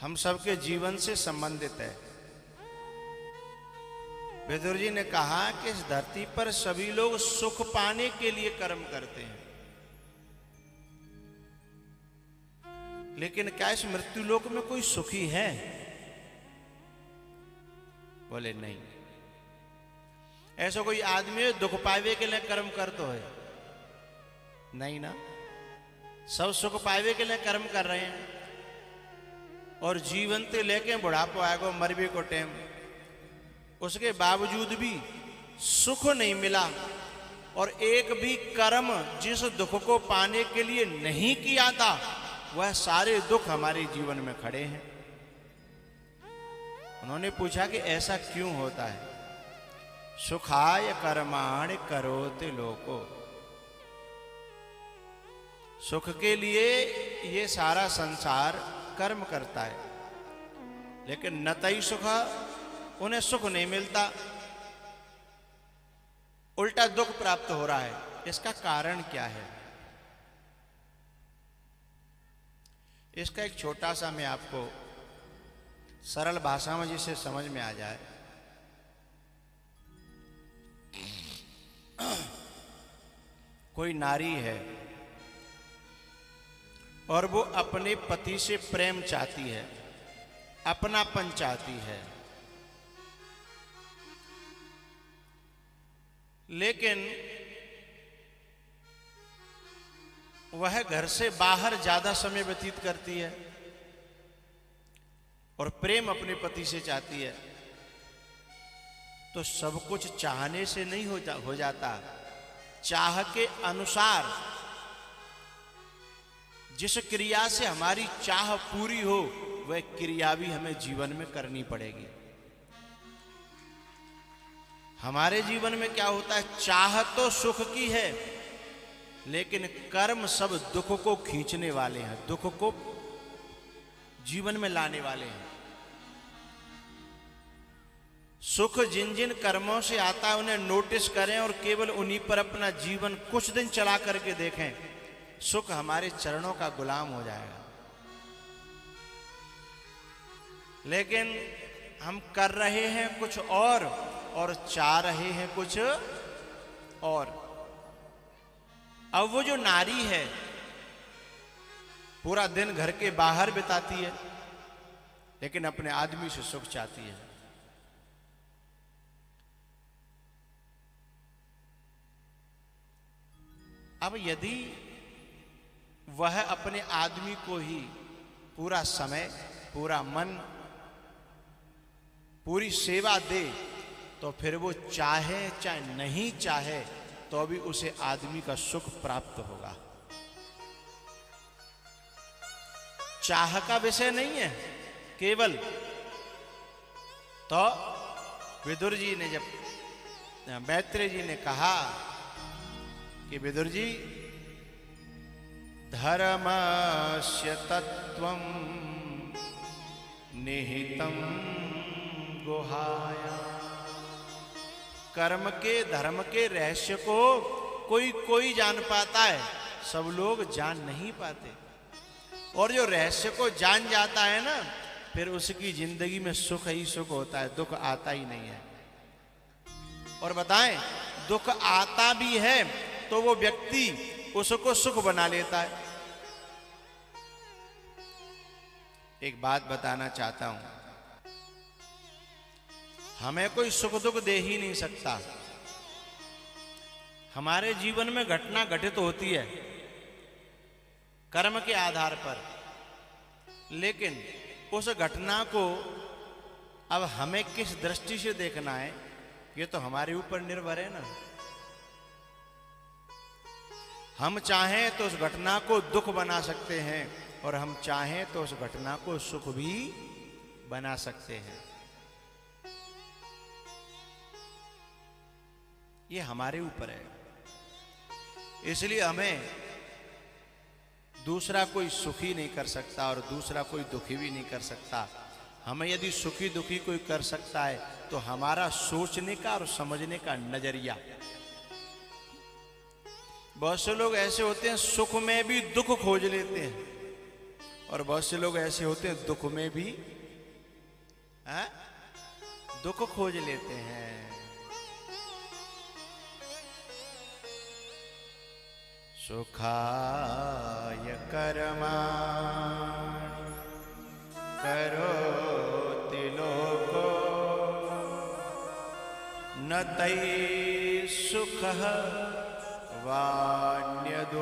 हम सबके जीवन से संबंधित है। विदुर जी ने कहा कि इस धरती पर सभी लोग सुख पाने के लिए कर्म करते हैं, लेकिन क्या इस मृत्यु लोक में कोई सुखी है? बोले नहीं। ऐसा कोई आदमी दुख पावे के लिए कर्म करते है? नहीं ना। सब सुख पावे के लिए कर्म कर रहे हैं, और जीवन ते लेके बुढ़ापो आएगा, मरबे को टाइम, उसके बावजूद भी सुख नहीं मिला। और एक भी कर्म जिस दुख को पाने के लिए नहीं किया था, वह सारे दुख हमारे जीवन में खड़े हैं। उन्होंने पूछा कि ऐसा क्यों होता है? सुखाय कर्माणि करोति लोको। सुख के लिए ये सारा संसार कर्म करता है, लेकिन नतई सुख, उन्हें सुख नहीं मिलता, उल्टा दुख प्राप्त हो रहा है। इसका कारण क्या है? इसका एक छोटा सा मैं आपको सरल भाषा में जिसे समझ में आ जाए। कोई नारी है और वो अपने पति से प्रेम चाहती है, अपनापन चाहती है, लेकिन वह घर से बाहर ज्यादा समय व्यतीत करती है और प्रेम अपने पति से चाहती है। तो सब कुछ चाहने से नहीं हो जाता। चाह के अनुसार जिस क्रिया से हमारी चाह पूरी हो, वह क्रिया भी हमें जीवन में करनी पड़ेगी। हमारे जीवन में क्या होता है? चाह तो सुख की है, लेकिन कर्म सब दुख को खींचने वाले हैं, दुख को जीवन में लाने वाले हैं। सुख जिन जिन कर्मों से आता है उन्हें नोटिस करें और केवल उन्हीं पर अपना जीवन कुछ दिन चला करके देखें, सुख हमारे चरणों का गुलाम हो जाएगा। लेकिन हम कर रहे हैं कुछ और चाह रहे हैं कुछ और। अब वो जो नारी है पूरा दिन घर के बाहर बिताती है, लेकिन अपने आदमी से सुख चाहती है। अब यदि वह अपने आदमी को ही पूरा समय, पूरा मन, पूरी सेवा दे, तो फिर वो चाहे चाहे नहीं चाहे तो भी उसे आदमी का सुख प्राप्त होगा। चाह का विषय नहीं है केवल। तो विदुर जी ने जब मैत्रेय जी ने कहा कि विदुर जी, धर्मस्य तत्वं निहितं गुहाया। कर्म के, धर्म के रहस्य को कोई जान पाता है, सब लोग जान नहीं पाते। और जो रहस्य को जान जाता है ना, फिर उसकी जिंदगी में सुख ही सुख होता है, दुख आता ही नहीं है। और बताएं, दुख आता भी है तो वो व्यक्ति उसको सुख बना लेता है। एक बात बताना चाहता हूं, हमें कोई सुख दुख दे ही नहीं सकता। हमारे जीवन में घटना घटित होती है कर्म के आधार पर, लेकिन उस घटना को अब हमें किस दृष्टि से देखना है, ये तो हमारे ऊपर निर्भर है ना। हम चाहें तो उस घटना को दुख बना सकते हैं, और हम चाहें तो उस घटना को सुख भी बना सकते हैं। ये हमारे ऊपर है। इसलिए हमें दूसरा कोई सुखी नहीं कर सकता और दूसरा कोई दुखी भी नहीं कर सकता। हमें यदि सुखी दुखी कोई कर सकता है तो हमारा सोचने का और समझने का नजरिया। बहुत से लोग ऐसे होते हैं सुख में भी दुख खोज लेते हैं और बहुत से लोग ऐसे होते हैं दुख में भी दुख खोज लेते हैं। सुखाय कर्माणि करोति लोको न तैः सुखः वान्यदुपायते।